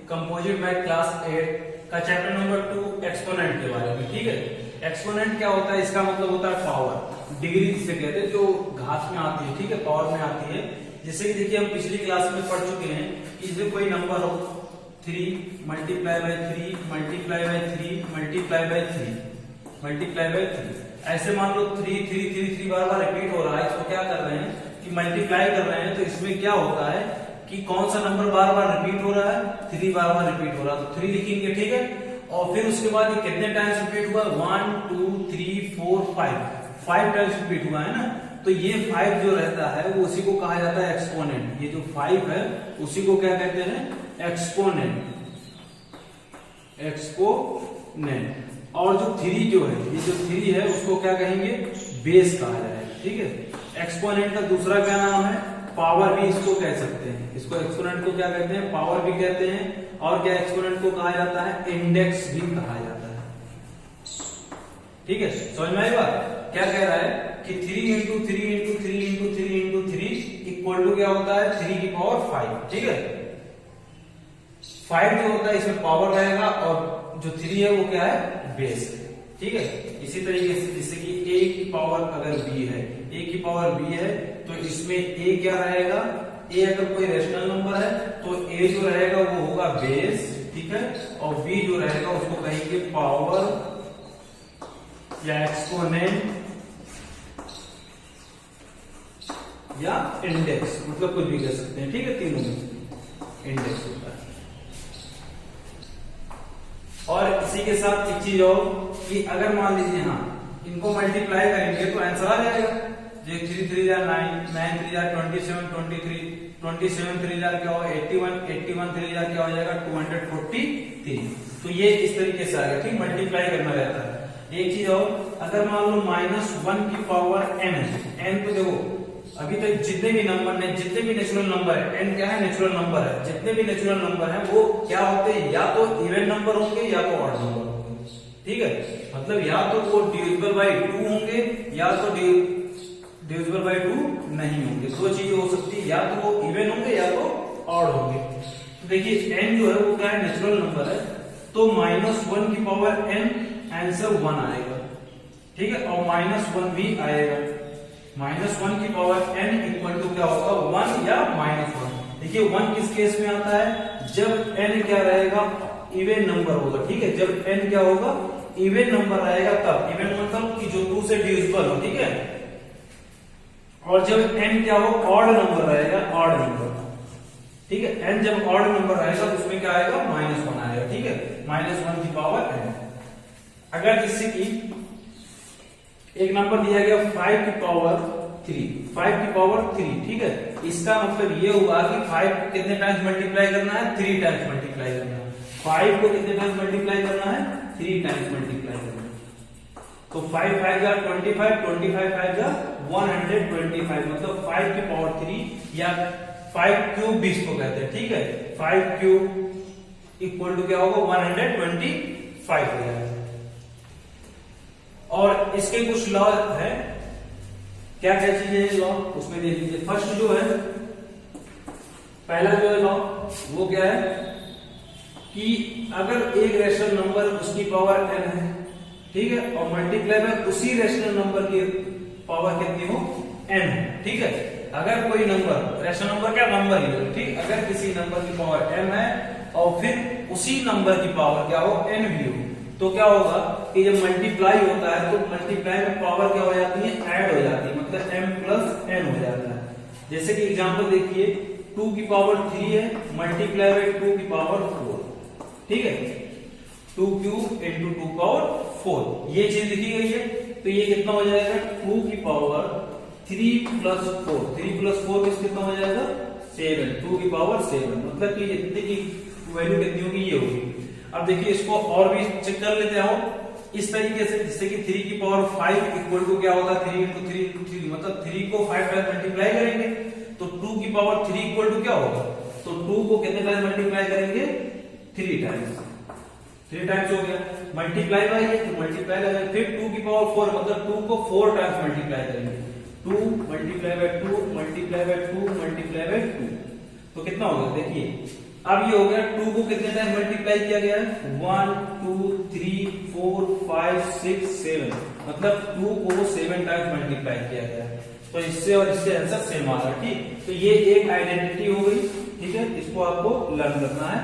Composite bye class 8 का chapter number 2 exponent के बारे में। ठीक है, एक्सपोनेंट क्या होता है, इसका मतलब होता है पावर, डिग्री जिसे कहते हैं, जो घात में आती है। ठीक है, पावर में आती है। जैसे कि देखिए हम पिछली क्लास में पढ़ चुके हैं कि इसमें कोई नंबर हो 3 multiply by 3 multiply by 3 multiply by 3 multiply by 3, ऐसे मान लो 3 3 3 3 बार बार रिपीट हो रहा है। इसको क्या कर रहे हैं कि मल्टीप्लाई कर रहे हैं, तो इसमें क्या होता है कि कौन सा नंबर बार बार रिपीट हो रहा है, 3 बार बार रिपीट हो रहा है, तो 3 लिखेंगे। ठीक है, और फिर उसके बाद ये कितने टाइम्स रिपीट हुआ, 1 2 3 4 5 टाइम्स रिपीट हुआ है ना। तो ये 5 जो रहता है वो उसी को कहा जाता है एक्सपोनेंट। ये जो 5 है उसी को क्या कहते हैं, एक्सपोनेंट, एक्सपोनेंट। और जो 3 जो है, ये जो 3 है उसको क्या कहेंगे, बेस कहा जाएगा। ठीक है, एक्सपोनेंट का दूसरा क्या नाम है, पावर भी इसको कह सकते हैं। इसको एक्सपोनेंट को क्या कहते हैं, पावर भी कहते हैं। और क्या एक्सपोनेंट को कहा जाता है, इंडेक्स भी कहा जाता है। ठीक है, समझ में आई बात। क्या कह रहा है कि 3 into 3 into 3 into 3 into 3 equal to क्या होता है, 3 की पावर 5। ठीक है, 5 जो होता है इसमें पावर रहेगा, और जो 3 है वो क्या है, बेस है। ठीक है, इसी तरीके से जैसे कि a की पावर अगर b है, a की पावर b है, तो इसमें a क्या रहेगा, a अगर कोई रेशनल नंबर है तो a जो रहेगा वो होगा बेस। ठीक है, और b जो रहेगा उसको कहेंगे पावर या एक्सपोनेंट या इंडेक्स, मतलब कुछ भी कह सकते हैं। ठीक है, तीनों में इंडेक्स होता है। और इसी के साथ एक चीज और कि अगर मान लीजिए हाँ इनको मल्टीप्लाई करेंगे तो आंसर आ जाएगा। जो 3 3 जा 9, 9 3 जा 27, 23, 27 3 जा क्या होगा 81, 81 3 जा क्या हो जाएगा 243। तो ये इस तरीके से आएगा। ठीक, मल्टीप्लाई करना रहता है। एक चीज और, अगर मान लो -1 की पावर n है, n तो देखो अभी तक जितने भी नंबर ने, जितने भी नेचुरल नंबर है, n क्या है, नेचुरल नंबर है, जितने भी नेचुरल नंबर है वो क्या होते हैं, या तो इवन नंबर होंगे या तो ऑड नंबर होंगे। ठीक है, मतलब या तो वो डिविजिबल बाय 2 होंगे या तो डिविजिबल बाय 2 नहीं होंगे। दो चीजें हो सकती है, या तो वो इवन होंगे या तो ऑड होंगे। तो देखिए n जो है वो क्या है, नेचुरल नंबर है, तो -1 की पावर n आंसर 1 आएगा। ठीक है, और -1 भी आएगा। -1 की पावर n इक्वल टू क्या होगा, 1 या -1। देखिए 1 किस केस में आता है, जब n क्या रहेगा, इवन नंबर होगा। ठीक है, जब n क्या होगा, इवन नंबर रहेगा, तब इवन मतलब कि जो 2 से डिविजिबल हो। ठीक है, और जब n क्या हो, ऑड नंबर रहेगा, ऑड नंबर। ठीक है, n जब ऑड नंबर रहेगा तो उसमें क्या आएगा, -1 आएगा। ठीक है, -1 की पावर n। अगर जिससे कि एक नंबर दिया गया 5 की पावर 3, 5 की पावर 3। ठीक है, इसका मतलब ये हुआ कि 5 को कितने टाइम्स मल्टीप्लाई करना है, 3 टाइम्स मल्टीप्लाई करना है। 5 को कितने टाइम्स मल्टीप्लाई करना है, 3 टाइम्स मल्टीप्लाई करना है। तो 5 5 जा 25, 25 5 जा 125, मतलब 5 की पावर 3 या 5 क्यूब भी इसको कहते हैं। ठीक है, 5 क्यूब इक्वल टू क्या होगा, 125 हो जाएगा। और इसके कुछ लॉ है, क्या क्या चीजें हैं लॉ, उसमें देख लीजिए। फर्स्ट जो है, पहला जो है लॉ वो क्या है कि अगर एक रेशनल नंबर उसकी पावर n है, ठीक है, और मल्टीप्लाई में उसी रेशनल नंबर की पावर कितनी हो, n है। ठीक है, अगर कोई नंबर, रेशनल नंबर क्या, नंबर ही है। ठीक, अगर किसी नंबर की पावर m है और फिर उसी नंबर की पावर क्या हो, n भी हो, तो क्या होगा कि जब मल्टीप्लाई होता है तो मल्टीप्लाई में पावर क्या हो जाती है, ऐड हो जाती है, मतलब m प्लस n हो जाता है। जैसे कि एग्जांपल देखिए, 2 की पावर 3 है मल्टीप्लाई बाय 2 की पावर 4। ठीक है, 2 क्यूब इंटू 2 पावर 4, ये चीज लिखी गई है। तो ये कितना हो जाएगा, 2 की पावर 3 प्लस 4, 3 प्लस 4 कितना हो जाएगा, 7, 2 की पावर 7, मतलब कि जितने की वैल्यू कितनी होगी, ये होगी। अब देखिए इसको और भी चेक कर लेते हो इस तरीके से, जिससे कि 3 की पावर 5 इक्वल टू क्या होगा, 3 इंटू 3 इंटू 3, मतलब 3 को 5 टाइम्स मल्टीप्लाई करेंगे तो 2 की पावर 3 इक्वल टू क्या होगा, तो 2 को कितने टाइम्स मल्टीप्लाई करेंगे, 3 टाइम्स। 3 टाइम्स हो गया, मल्टीप्लाई बाय है तो मल्टीप्लाई करेंगे, फिर 2 की पावर 4 मतलब 2 को 4 टाइम्स मल्टीप्लाई करेंगे, 2 multiply by 2 multiply by 2 multiply by 2, तो कितना होगा देखिए। अब ये हो गया 2 को कितने टाइम मल्टीप्लाई किया गया है 1 2 3 4 5 6 7 मतलब 2 को 7 टाइम्स मल्टीप्लाई किया गया है। तो इससे और इससे आंसर सेम आ रहा है। ठीक, तो ये एक आइडेंटिटी हो गई। ठीक है, इसको आपको लर्न करना है।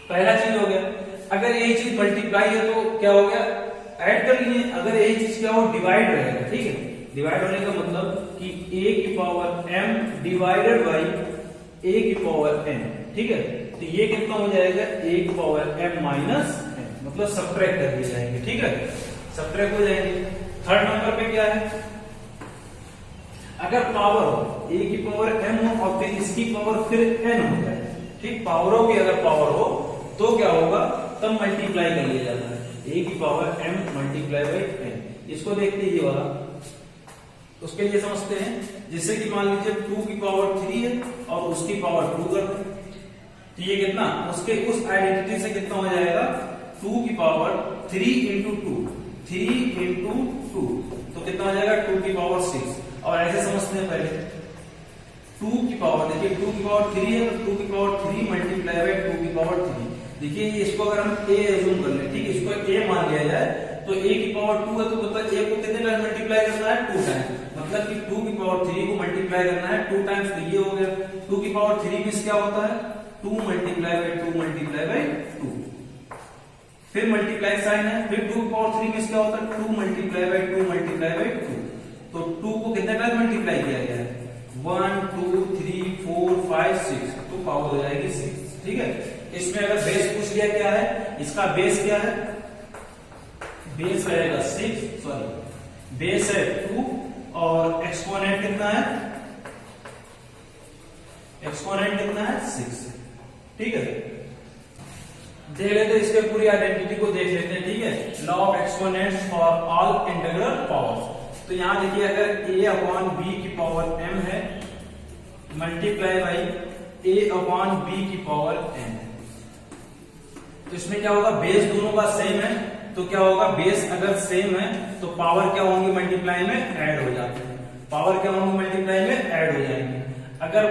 पहला चीज हो गया, अगर यही चीज मल्टीप्लाई है तो क्या हो गया, ऐड कर लीजिए। अगर यही चीज क्या हो, डिवाइड रहेगा। ठीक है, डिवाइड होने का मतलब कि a की power m divided by a की पावर n। ठीक है, तो ये कितना हो जाएगा a की पावर m माइनस n, मतलब सब्ट्रैक्ट कर दिए जाएंगे। ठीक है, सब्ट्रैक्ट हो जाएंगे। थर्ड नंबर पे क्या है, अगर पावर हो a की पावर m हो और फिर इसकी पावर फिर n हो जाए। ठीक, पावरों की अगर पावर हो तो क्या होगा, तब मल्टीप्लाई कर लिया जाता है a की power m multiply by n। इसको देखते हैं ये वाला, उसके लिए समझते हैं। जिससे कि मान लीजिए 2 की पावर 3 है और उसकी पावर 2 कर दें, तो ये कितना, उसके उस आइडेंटिटी से कितना हो जाएगा 2 की पावर 3 इंटू 2, 3 इंटू 2, तो कितना हो जाएगा 2 की पावर 6। और ऐसे समझते हैं पहले 2 की पावर, देखिए 2 की पावर 3 है तो 2 की पावर 3 मल्टीप्लाई बाई 2 की पावर 3। देखिए इसको अगर हम a एज्यूम कर लें, ठीक, इसको a मान लिया जाए तो a की पावर 2 है तो मतलब a को कितने टाइम मल्टीप्लाई करना है 2 टाइम, मतलब कि 2 की पावर 3 को मल्टीप्लाई करना है 2 टाइम्स। तो ये हो गया 2 की पावर 3 में क्या होता है 2 मल्टीप्लाई बाई 2 मल्टीप्लाई बाई 2, फिर मल्टीप्लाई साइन है, फिर 2 की पावर 3 में क्या होता है 2 मल्टीप्लाई बाई 2 मल्टीप्लाई बाई 2। तो 2 को कितने टाइम मल्टीप्लाई किया गया है 1 2 3 4 5 6, तो पावर हो जाएगी 6। ठीक है, इसमें अगर बेस पूछ लिया क्या है, इसका बेस क्या है, बेस रहेगा 6, सॉरी बेस है 2 और एक्सपोनेंट कितना है, एक्सपोनेंट कितना है 6। ठीक है, देख लेते हैं इसके पूरी आइडेंटिटी को देख लेते हैं। ठीक है, law of exponents for all integral powers. तो यहां देखिए अगर a अपॉन b की पावर m है multiply by a upon b की पावर n, तो इसमें क्या होगा, बेस दोनों का सेम है तो क्या होगा, बेस अगर सेम है तो पावर क्या होंगी मल्टीप्लाई में ऐड हो जाती है, पावर क्या होंगी मल्टीप्लाई में ऐड हो जाएंगे। अगर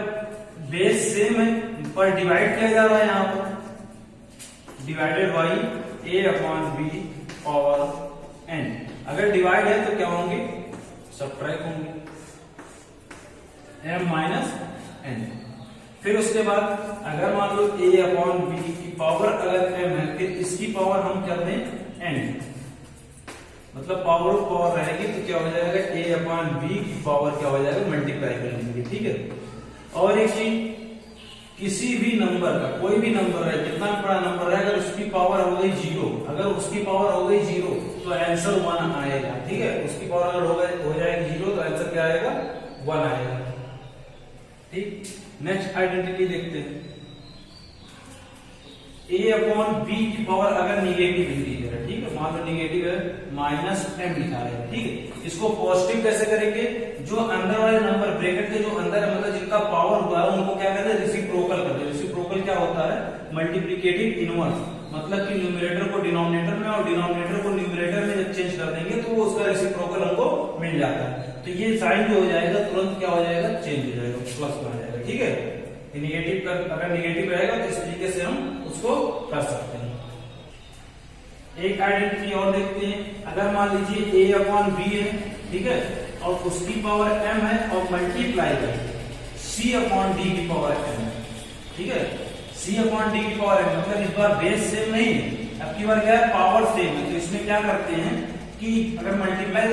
बेस सेम है पर डिवाइड किया जा रहा है यहां पर, divided by a upon b power n। अगर डिवाइड है तो क्या होंगे, सब्ट्रैक्ट होंगे m माइनस n। फिर उसके बाद अगर मान लो a अपॉन b की पावर अगर m है, फिर इसकी पावर हम कर दें n, मतलब पावर ऑफ पावर रहेगी तो क्या हो जाएगा a अपॉन b की पावर क्या हो जाएगा मल्टीप्लाई कर लेंगे। ठीक है, और एक चीज, किसी भी नंबर का कोई भी नंबर है, कितना बड़ा नंबर है, अगर उसकी पावर हो गई 0, अगर उसकी पावर हो गई 0 तो आंसर 1 आएगा। ठीक है, उसकी पावर अगर हो जाएगी 0 तो आंसर क्या आएगा 1 आएगा। ठीक, नेक्स्ट आइडेंटिटी देखते हैं, a अपॉन b की पावर अगर निगेटिव इंटीजर है, ठीक है, मान लो निगेटिव है माइनस m लिखा है। ठीक है, इसको पॉजिटिव कैसे करेंगे, जो अंदर वाले नंबर ब्रैकेट के जो अंदर है मतलब जिनका पावर हुआ है उनको क्या कहते हैं रेसिप्रोकल करते हैं। रेसिप्रोकल क्या होता है, मल्टीप्लिकेटिव इनवर्स, मतलब कि न्यूमरेटर को डिनोमिनेटर में और डिनोमिनेटर को न्यूमरेटर में जब चेंज कर देंगे तो वो उसका रेसिप्रोकल हमको मिल जाता है। तो ये साइन जो हो जाएगा तुरंत क्या हो जाएगा, चेंज हो जाएगा, प्लस में आ जाएगा। ठीक है, निगेटिव का अगर निगेटिव रहेगा तो इस तरीके से हम उसको कर सकते हैं। एक आइडेंटिटी और देखते हैं, अगर मान लीजिए a अपॉन b है, ठीक है, और उसकी पावर m है और मल्टीप्लाई करें c अपॉन d की पावर m है। ठीक है, c अपॉन d की पावर m, मतलब इस बार बेस सेम नहीं है, अब की बार क्या है पावर सेम है। तो इसमें क्या करते हैं कि अगर मल्टीप्लाई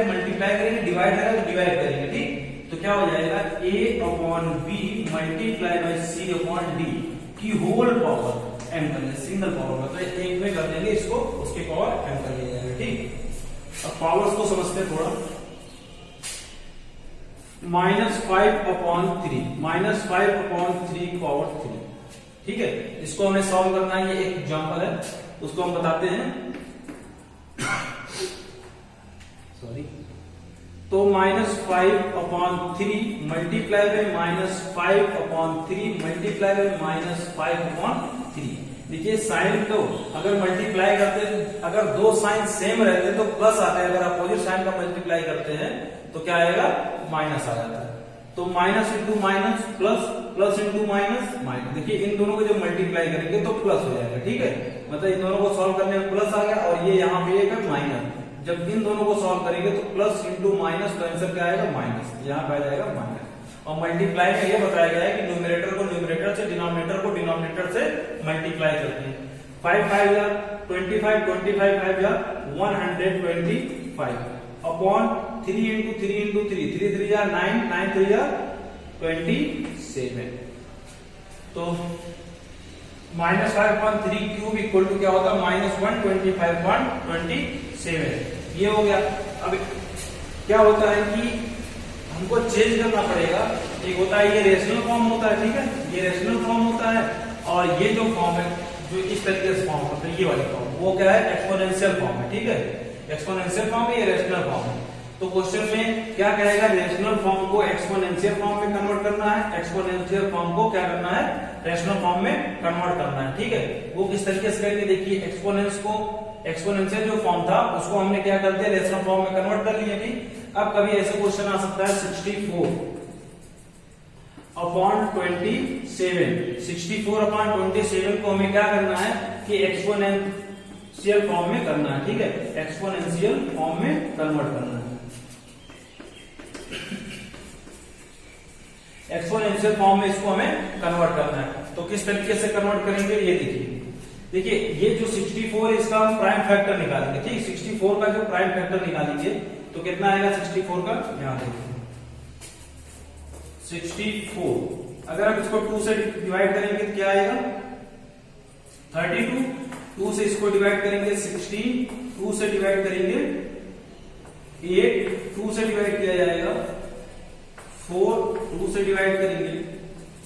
करेंगे, डिवाइड करेंगे तो डिवाइड करेंगे। ठीक, तो क्या हो जाएगा a upon b multiply by c upon d की होल पावर m कर लेंगे, सिंगल पावर मतलब एक में कर देंगे इसको, उसके पावर m कर लिया जाएगा। ठीक, अब पावर्स को समझते हैं थोड़ा, -5 अपॉन 3, -5 अपॉन 3 पावर 3। ठीक है, इसको हमें सॉल्व करना है, ये एक एग्जांपल है, उसको हम बताते हैं। सॉरी, तो -5 upon 3 multiply by -5 upon 3 multiply by -5 upon 3। देखिए साइन तो अगर मल्टीप्लाई करते हैं, अगर दो साइन सेम रहते हैं तो प्लस आता है, अगर अपोजिट साइन का मल्टीप्लाई करते हैं तो क्या आएगा, माइनस आ जाता है। तो minus into minus plus, plus into minus minus. देखिए इन दोनों को जब मल्टीप्लाई करेंगे तो प्लस हो जाएगा, ठीक है, मतलब इन दोनों को सॉल्व करने में प्लस आ गया और ये यहाँ पे एक है माइनस। जब इन दोनों को सॉल्व करेंगे तो प्लस इंटू माइनस, तो आंसर क्या आएगा माइनस, यहाँ पे आ जाएगा माइनस। और मल्टीप्लाई में यह बताया गया है कि न्यूमरेटर को न्यूमरेटर से, डिनोमिनेटर को डिनोमिनेटर से मल्टीप्लाई करते हैं। 5 5 या 25, 25 5 या 125 अपॉन 3 इंटू 3 इंटू 3, 3 3 या 9, 9 3 या 27। तो -5/3 क्यूब इक्वल टू क्या होता है, -125/27। ये हो गया। अब क्या होता है कि हमको चेंज करना पड़ेगा। एक होता है ये रेशनल फॉर्म होता है, ठीक है, ये रेशनल फॉर्म होता है, और ये जो फॉर्म है जो इस तरीके से फॉर्म होता है, ये वाली फॉर्म, वो क्या है, एक्सपोनेंशियल फॉर्म है, ठीक है, एक्सपोनेंशियल फॉर्म है, ये रेशनल फॉर्म है। तो क्वेश्चन में क्या कहेगा, रेशनल फॉर्म को एक्सपोनेंशियल फॉर्म में कन्वर्ट करना है, एक्सपोनेंशियल फॉर्म को क्या करना है, रेशनल फॉर्म में कन्वर्ट करना है, ठीक है। वो किस तरीके से करेंगे, देखिए एक्सपोनेंस को, एक्सपोनेंशियल जो फॉर्म था उसको हमने क्या कर दिया, रेशनल फॉर्म में कन्वर्ट कर लिया, ठीक। अब कभी ऐसे क्वेश्चन आ सकता है 64/27, 64/27 को हमें क्या करना है कि एक्सपोनेंशियल फॉर्म में करना है, ठीक है, एक्सपोनेंशियल फॉर्म में कन्वर्ट करना है। एक्सपोनेंशियल फॉर्म में इसको हमें कन्वर्ट करना है। तो किस तरीके से कन्वर्ट करेंगे, ये देखिए ये जो 64 है इसका हम प्राइम फैक्टर निकालेंगे, ठीक। 64 का जो प्राइम फैक्टर निकालेंगे तो कितना आएगा 64 का, यहां देखिए 64, अगर आप इसको 2 से डिवाइड करेंगे तो क्या आएगा 32, 2 से इसको डिवाइड करेंगे 16, 2 से डिवाइड करेंगे 8, 2 से डिवाइड किया जाएगा 4, 2 से डिवाइड करेंगे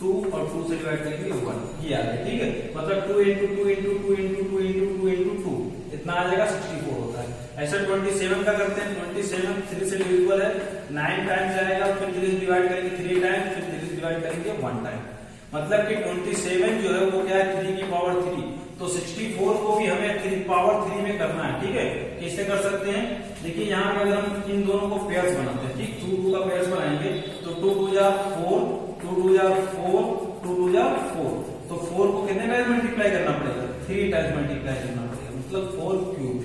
2 और 2 से डिवाइड करेंगे 1, ये आ गया, ठीक है। मतलब 2 into 2 into 2 into 2 into 2 into 2 इतना आ जाएगा 64 होता है। ऐसा 27 का करते हैं, 27 3 से डिविजिबल है, 9 टाइम्स आएगा, फिर 3 से डिवाइड करेंगे 3 टाइम्स, फिर 3 से डिवाइड करेंगे 1 टाइम। मतलब कि 27 जो है वो क्या है 3 की पावर 3। तो 64 को भी हमें 3 पावर 3 में करना है, ठीक है। कैसे कर सकते हैं, देखिए यहाँ पे अगर हम इन दोनों को पेयर्स बनाते हैं, ठीक, 2 2 का पेयर्स बनाएंगे तो 2 2 जा 4, 2 2 जा 4, 2 2 जा 4, तो 4 को कितने टाइम्स मल्टीप्लाई करना पड़ेगा, 3 टाइम्स मल्टीप्लाई करना पड़ेगा, मतलब 4 क्यूब,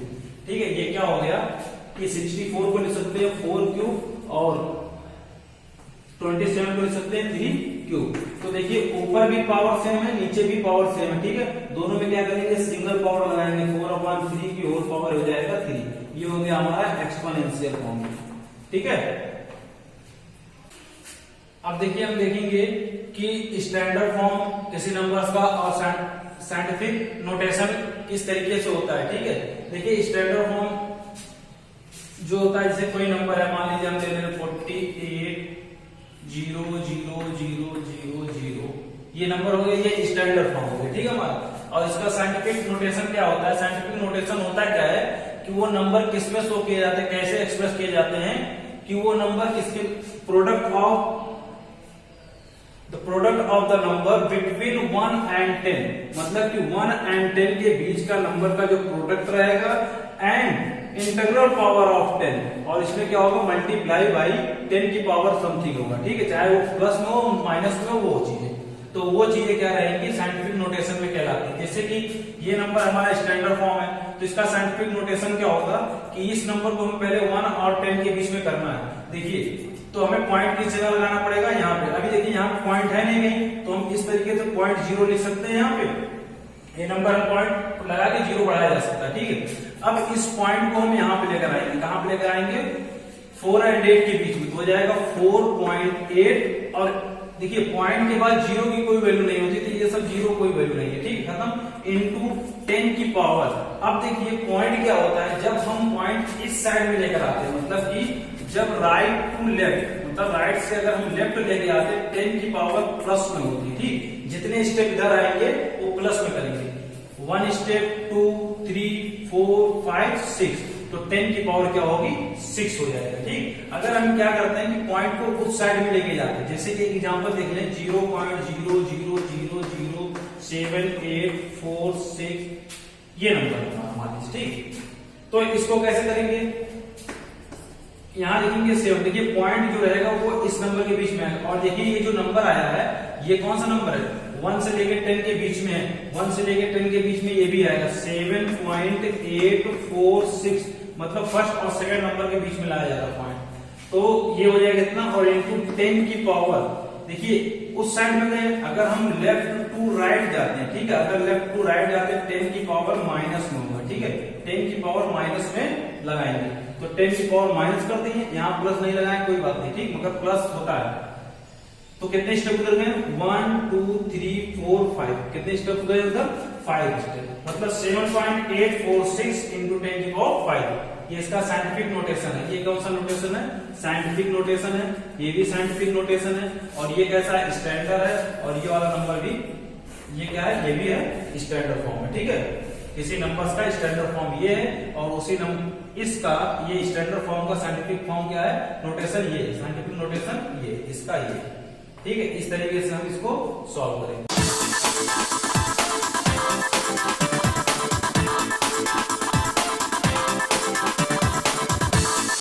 ठीक है। ये क्या हो गया कि 64 को लिख सकते हैं 4 क्यूब और 27 को लिख सकते हैं 3 क्यूब। तो देखिए ऊपर भी पावर सेम है, नीचे भी पावर सेम है, ठीक है। दोनों में क्या करेंगे, सिंगल पावर लगाएंगे, 4/3 की होल पावर हो जाएगा 3। ये हो गया हमारा एक्सपोनेंशियल फॉर्म, ठीक है। अब देखिए हम देखेंगे कि स्टैंडर्ड फॉर्म किसी नंबर्स का और साइंटिफिक नोटेशन किस तरीके से होता है, ठीक है। देखिए स्टैंडर्ड फॉर्म जो होता है, जैसे कोई नंबर है, मान लीजिए हम ले रहे हैं 48,0,0,0,0,0, ये नंबर हो गया, ये स्टैंडर्ड फॉर्म हो गया, ठीक है हमारा। और इसका साइंटिफिक नोटेशन क्या होता है, साइंटिफिक नोटेशन होता क्या है कि वो नंबर किसमें शो किए जाते हैं, कैसे एक्सप्रेस किए जाते हैं कि वो नंबर किसके product of the number between 1 and 10, मतलब कि 1 and 10 के बीच का नंबर का जो प्रोडक्ट रहेगा, एंड इंटीग्रल पावर ऑफ 10, और इसमें क्या होगा, मल्टीप्लाई बाई 10 की पावर समथिंग होगा, ठीक है, चाहे वो प्लस में हो माइनस में हो, वो चीजें, तो वो चीजें क्या रहेंगी, साइंटिफिक नोटेशन में कहलाती है। जैसे कि ये नंबर हमारा स्टैंडर्ड फॉर्म है, तो इसका साइंटिफिक नोटेशन क्या होगा कि इस नंबर को हमें पहले 1 और 10 के बीच में करना है। देखिए तो हमें पॉइंट की जगह लगाना पड़ेगा यहाँ पे। अभी देखिए यहाँ पे पॉइंट है नहीं, तो हम इस तरीके से 0.0 लिख सकते हैं यहाँ पे, ये नंबर हम पॉइंट लगा के 0 बढ़ाया जा सकता है, ठीक है। अब इस पॉइंट को हम यहाँ पे लेकर आएंगे, कहाँ पे लेकर आएंगे, 4 and 8 के बीच में, तो हो जाएगा 4.8, और देखिए पॉइंट के बाद 0 की कोई वैल्यू नहीं होती, तो ये सब 0 कोई वैल्यू नहीं है, ठीक है, खत्म, इनटू 10 की पावर। अब देखिए पॉइंट क्या होता है, जब हम पॉइंट इस साइड में लेकर आते हैं, मतलब कि जब राइट टू लेफ्ट, मतलब राइट से अगर हम लेफ्ट लेके आते हैं, 10 की पावर प्लस में होती है, ठीक। जितने स्टेप इधर आएंगे वो प्लस में करेंगे, 1 स्टेप 2 3 4 5 6, तो 10 की पावर क्या होगी 6 हो जाएगा, ठीक। अगर हम क्या करते हैं कि पॉइंट को उस साइड में लेके जाते हैं, जैसे कि एग्जांपल देख लें 0.0000784 ये नंबर मान लीजिए, ठीक। तो इसको कैसे करेंगे, यहाँ लिखेंगे 7, देखिए पॉइंट जो रहेगा वो इस नंबर के बीच में आएगा। और देखिए ये जो नंबर आया है ये कौन सा नंबर है, 1 से लेके 10 के बीच में है, 1 से लेके 10 के बीच में ये भी आएगा 7.846, मतलब फर्स्ट और सेकंड नंबर के बीच में लाया जाएगा पॉइंट। तो ये हो जाएगा कितना, और इनटू 10 की पावर, देखिए उस साइड में गए, अगर हम लेफ्ट टू राइट जाते हैं, ठीक है, अगर लेफ्ट टू राइट जाते हैं 10 की पावर माइनस में होगा, ठीक है, 10 की पावर माइनस में लगाएंगे, तो 10 की पावर माइनस कर देंगे, यहाँ प्लस नहीं लगाए कोई बात नहीं, ठीक, मगर प्लस होता है। तो कितने स्टेप उधर गए, 1 2 3 4 5, कितने स्टेप गए उधर, 5 स्टेप, मतलब 7.846 इंटू 10 की पावर 5। ये इसका साइंटिफिक नोटेशन है। ये कौन सा नोटेशन है, साइंटिफिक नोटेशन है, ये भी साइंटिफिक नोटेशन है, और ये कैसा है, स्टैंडर्ड है, और ये वाला नंबर भी ये क्या है, ये भी है स्टैंडर्ड फॉर्म है, ठीक है, किसी नंबर्स का स्टैंडर्ड फॉर्म ये है, और उसी इसका ये स्टैंडर्ड फॉर्म का साइंटिफिक फॉर्म क्या है, नोटेशन ये, साइंटिफिक नोटेशन ये, इसका ये, ठीक है। इस तरीके से हम इसको सॉल्व करेंगे।